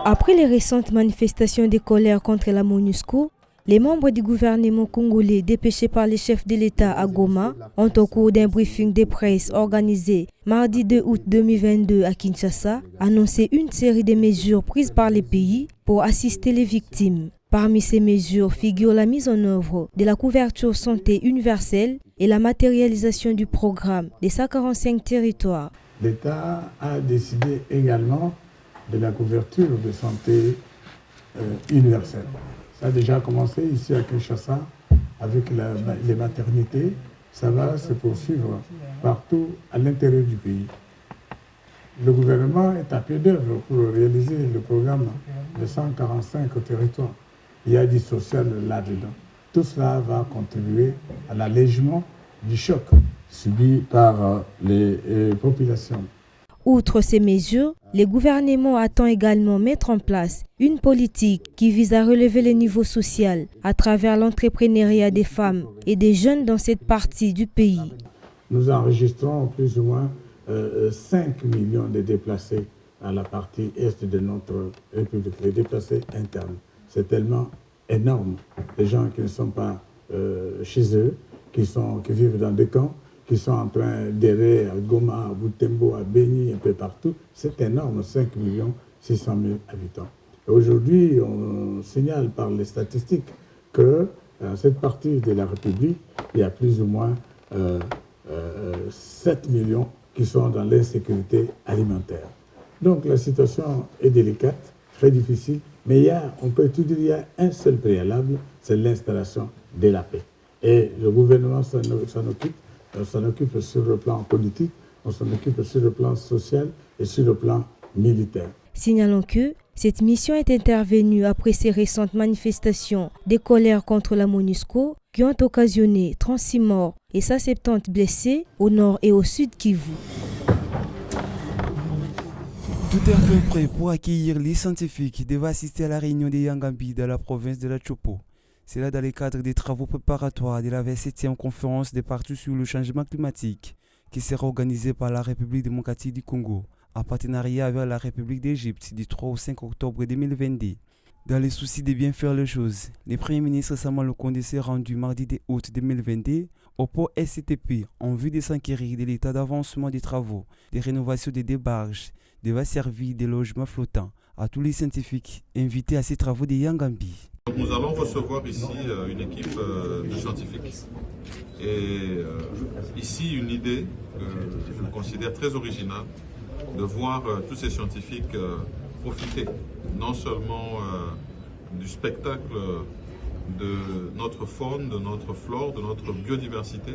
Après les récentes manifestations de colère contre la MONUSCO, les membres du gouvernement congolais dépêchés par les chefs de l'État à Goma ont, au cours d'un briefing de presse organisé mardi 2 août 2022 à Kinshasa, annoncé une série de mesures prises par les pays pour assister les victimes. Parmi ces mesures figure la mise en œuvre de la couverture santé universelle et la matérialisation du programme des 145 territoires. L'État a décidé également de la couverture de santé universelle. Ça a déjà commencé ici à Kinshasa avec les maternités. Ça va se poursuivre partout à l'intérieur du pays. Le gouvernement est à pied d'œuvre pour réaliser le programme de 145 territoires. Il y a du social là-dedans. Tout cela va contribuer à l'allègement du choc subi par les populations. Outre ces mesures, le gouvernement attend également mettre en place une politique qui vise à relever le niveau social à travers l'entrepreneuriat des femmes et des jeunes dans cette partie du pays. Nous enregistrons plus ou moins 5 millions de déplacés à la partie est de notre République, les déplacés internes. C'est tellement énorme. Les gens qui ne sont pas chez eux, qui vivent dans des camps, qui sont en train d'errer à Goma, à Butembo, à Beni, un peu partout. C'est énorme, 5 600 000 habitants. Aujourd'hui, on signale par les statistiques que dans cette partie de la République, il y a plus ou moins 7 millions qui sont dans l'insécurité alimentaire. Donc la situation est délicate, très difficile, mais on peut tout dire, il y a un seul préalable, c'est l'installation de la paix. Et le gouvernement s'en occupe. On s'en occupe sur le plan politique, on s'en occupe sur le plan social et sur le plan militaire. Signalons que cette mission est intervenue après ces récentes manifestations de colère contre la MONUSCO qui ont occasionné 36 morts et 170 blessés au nord et au sud Kivu. Tout est enfin prêt pour accueillir les scientifiques qui devaient assister à la réunion des Yangambi dans la province de la Chopo. C'est là dans le cadre des travaux préparatoires de la 27e conférence des parties sur le changement climatique qui sera organisée par la République démocratique du Congo en partenariat avec la République d'Égypte du 3 au 5 octobre 2022. Dans le souci de bien faire les choses, le Premier ministre Sama Lukonde s'est rendu mardi 2 août 2022 au port SCTP en vue de s'enquérir de l'état d'avancement des travaux de rénovation des débarges devant servir de logements flottants à tous les scientifiques invités à ces travaux de Yangambi. Nous allons recevoir ici une équipe de scientifiques et ici une idée que je considère très originale de voir tous ces scientifiques profiter non seulement du spectacle de notre faune, de notre flore, de notre biodiversité,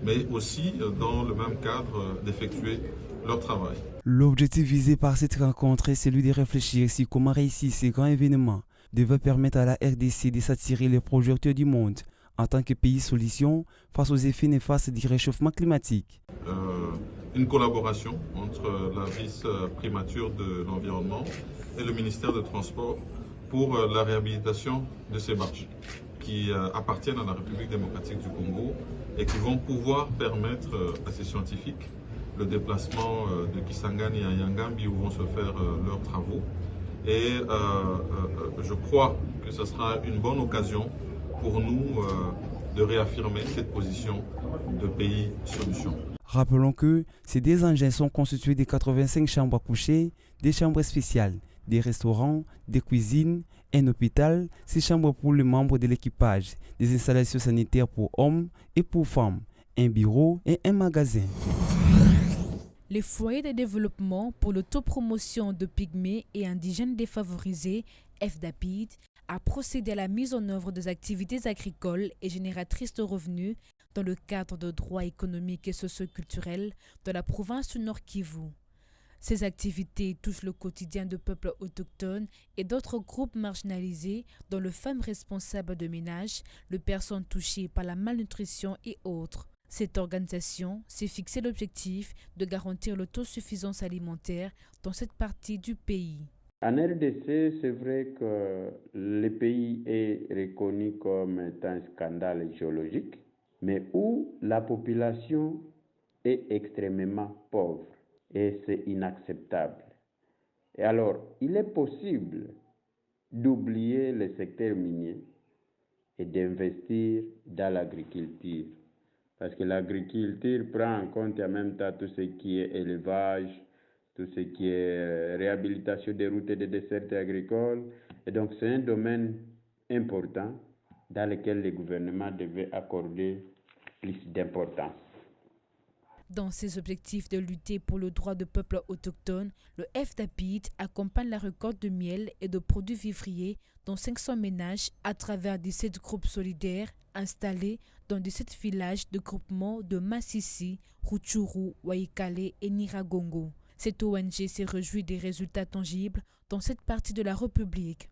mais aussi dans le même cadre d'effectuer leur travail. L'objectif visé par cette rencontre est celui de réfléchir sur comment réussir ces grands événements devait permettre à la RDC de s'attirer les projecteurs du monde en tant que pays solution face aux effets néfastes du réchauffement climatique. Une collaboration entre la vice-primature de l'environnement et le ministère des Transports pour la réhabilitation de ces barges qui appartiennent à la République démocratique du Congo et qui vont pouvoir permettre à ces scientifiques le déplacement de Kisangani à Yangambi où vont se faire leurs travaux. Et je crois que ce sera une bonne occasion pour nous de réaffirmer cette position de pays solution. Rappelons que ces deux engins sont constitués de 85 chambres à coucher, des chambres spéciales, des restaurants, des cuisines, un hôpital, 6 chambres pour les membres de l'équipage, des installations sanitaires pour hommes et pour femmes, un bureau et un magasin. Les foyers de développement pour l'autopromotion de pygmées et indigènes défavorisés, FDAPID, a procédé à la mise en œuvre des activités agricoles et génératrices de revenus dans le cadre de droits économiques et socioculturels dans la province du Nord Kivu. Ces activités touchent le quotidien de peuples autochtones et d'autres groupes marginalisés, dont les femmes responsables de ménage, les personnes touchées par la malnutrition et autres. Cette organisation s'est fixé l'objectif de garantir l'autosuffisance alimentaire dans cette partie du pays. En RDC, c'est vrai que le pays est reconnu comme un scandale géologique, mais où la population est extrêmement pauvre et c'est inacceptable. Et alors, il est possible d'oublier le secteur minier et d'investir dans l'agriculture. Parce que l'agriculture prend en compte en même temps tout ce qui est élevage, tout ce qui est réhabilitation des routes et des dessertes agricoles. Et donc, c'est un domaine important dans lequel le gouvernement devait accorder plus d'importance. Dans ses objectifs de lutter pour le droit de peuples autochtones, le FDAPID accompagne la récolte de miel et de produits vivriers dans 500 ménages à travers 17 groupes solidaires installés dans 17 villages de groupements de Massissi, Rutshuru, Waikale et Niragongo. Cette ONG s'est réjouie des résultats tangibles dans cette partie de la République.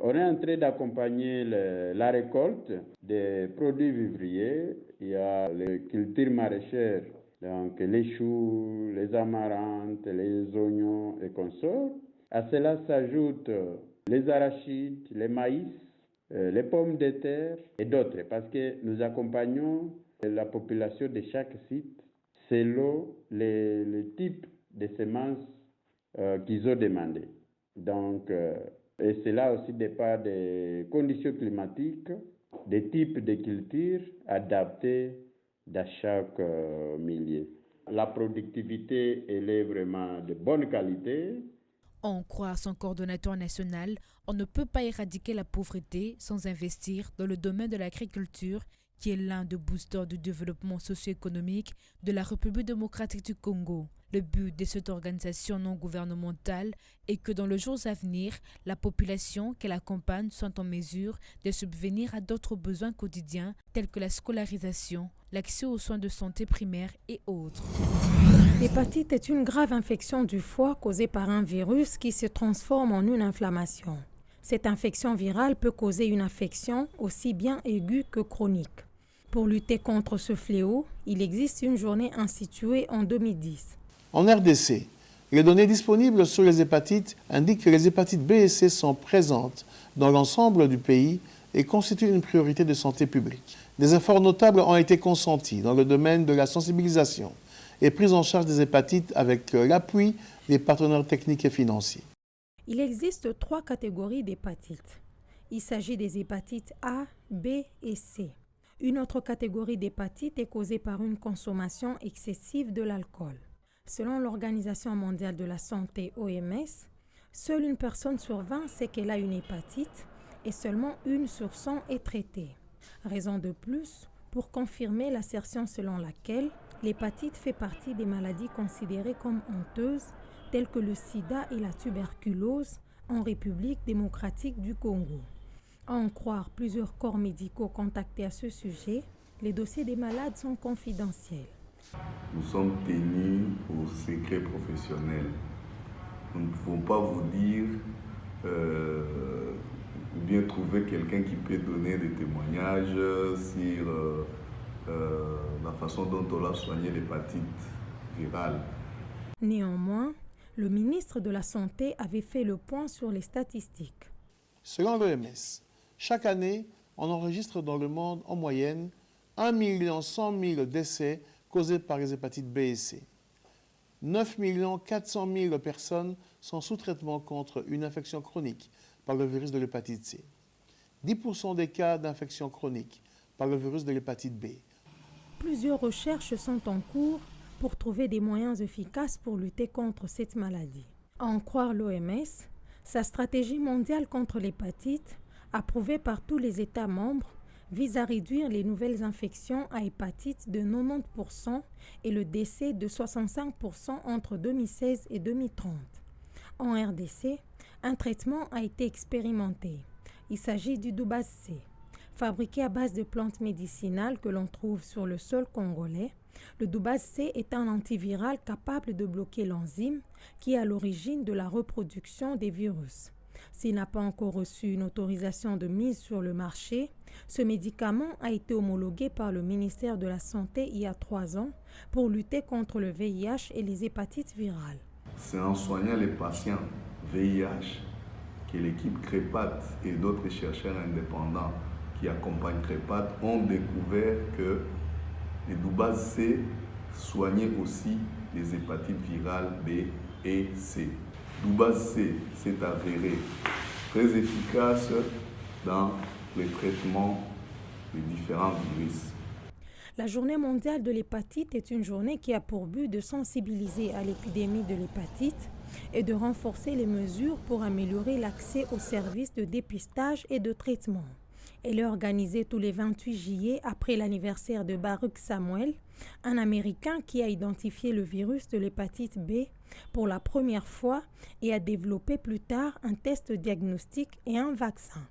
On est en train d'accompagner la récolte des produits vivriers. Il y a les cultures maraîchères, donc les choux, les amarantes, les oignons et consorts. À cela s'ajoutent les arachides, les maïs, les pommes de terre et d'autres, parce que nous accompagnons la population de chaque site selon le type de semences qu'ils ont demandé. Donc, et cela aussi dépend des conditions climatiques, des types de cultures adaptés dans chaque milieu. La productivité, elle est vraiment de bonne qualité. En croire son coordonnateur national, on ne peut pas éradiquer la pauvreté sans investir dans le domaine de l'agriculture, qui est l'un des boosters du développement socio-économique de la République démocratique du Congo. Le but de cette organisation non gouvernementale est que dans les jours à venir, la population qu'elle accompagne soit en mesure de subvenir à d'autres besoins quotidiens tels que la scolarisation, l'accès aux soins de santé primaires et autres. L'hépatite est une grave infection du foie causée par un virus qui se transforme en une inflammation. Cette infection virale peut causer une affection aussi bien aiguë que chronique. Pour lutter contre ce fléau, il existe une journée instituée en 2010. En RDC, les données disponibles sur les hépatites indiquent que les hépatites B et C sont présentes dans l'ensemble du pays et constituent une priorité de santé publique. Des efforts notables ont été consentis dans le domaine de la sensibilisation et prise en charge des hépatites avec l'appui des partenaires techniques et financiers. Il existe 3 catégories d'hépatites. Il s'agit des hépatites A, B et C. Une autre catégorie d'hépatite est causée par une consommation excessive de l'alcool. Selon l'Organisation mondiale de la santé OMS, seule une personne sur 20 sait qu'elle a une hépatite et seulement 1 sur 100 est traitée. Raison de plus pour confirmer l'assertion selon laquelle l'hépatite fait partie des maladies considérées comme honteuses, telles que le sida et la tuberculose en République démocratique du Congo. À en croire plusieurs corps médicaux contactés à ce sujet, les dossiers des malades sont confidentiels. Nous sommes tenus au secret professionnel. Nous ne pouvons pas vous dire ou bien trouver quelqu'un qui peut donner des témoignages sur la façon dont on a soigné l'hépatite virale. Néanmoins, le ministre de la Santé avait fait le point sur les statistiques. Selon l'OMS, chaque année, on enregistre dans le monde en moyenne 1 100 000 décès causés par les hépatites B et C. 9 400 000 personnes sont sous traitement contre une infection chronique par le virus de l'hépatite C. 10% des cas d'infection chronique par le virus de l'hépatite B. Plusieurs recherches sont en cours pour trouver des moyens efficaces pour lutter contre cette maladie. À en croire l'OMS, sa stratégie mondiale contre l'hépatite, approuvée par tous les États membres, vise à réduire les nouvelles infections à hépatite de 90% et le décès de 65% entre 2016 et 2030. En RDC, un traitement a été expérimenté. Il s'agit du Doubaz C. Fabriqué à base de plantes médicinales que l'on trouve sur le sol congolais, le Doubaz C est un antiviral capable de bloquer l'enzyme qui est à l'origine de la reproduction des virus. S'il n'a pas encore reçu une autorisation de mise sur le marché, ce médicament a été homologué par le ministère de la Santé il y a 3 ans pour lutter contre le VIH et les hépatites virales. C'est en soignant les patients VIH que l'équipe CREPAT et d'autres chercheurs indépendants qui accompagnent CREPAT ont découvert que les Doubaz C soignaient aussi les hépatites virales B et C. Duba C s'est avéré très efficace dans le traitement des différents virus. La journée mondiale de l'hépatite est une journée qui a pour but de sensibiliser à l'épidémie de l'hépatite et de renforcer les mesures pour améliorer l'accès aux services de dépistage et de traitement. Elle est organisée tous les 28 juillet après l'anniversaire de Baruch Samuel, un Américain qui a identifié le virus de l'hépatite B pour la première fois et a développé plus tard un test diagnostique et un vaccin.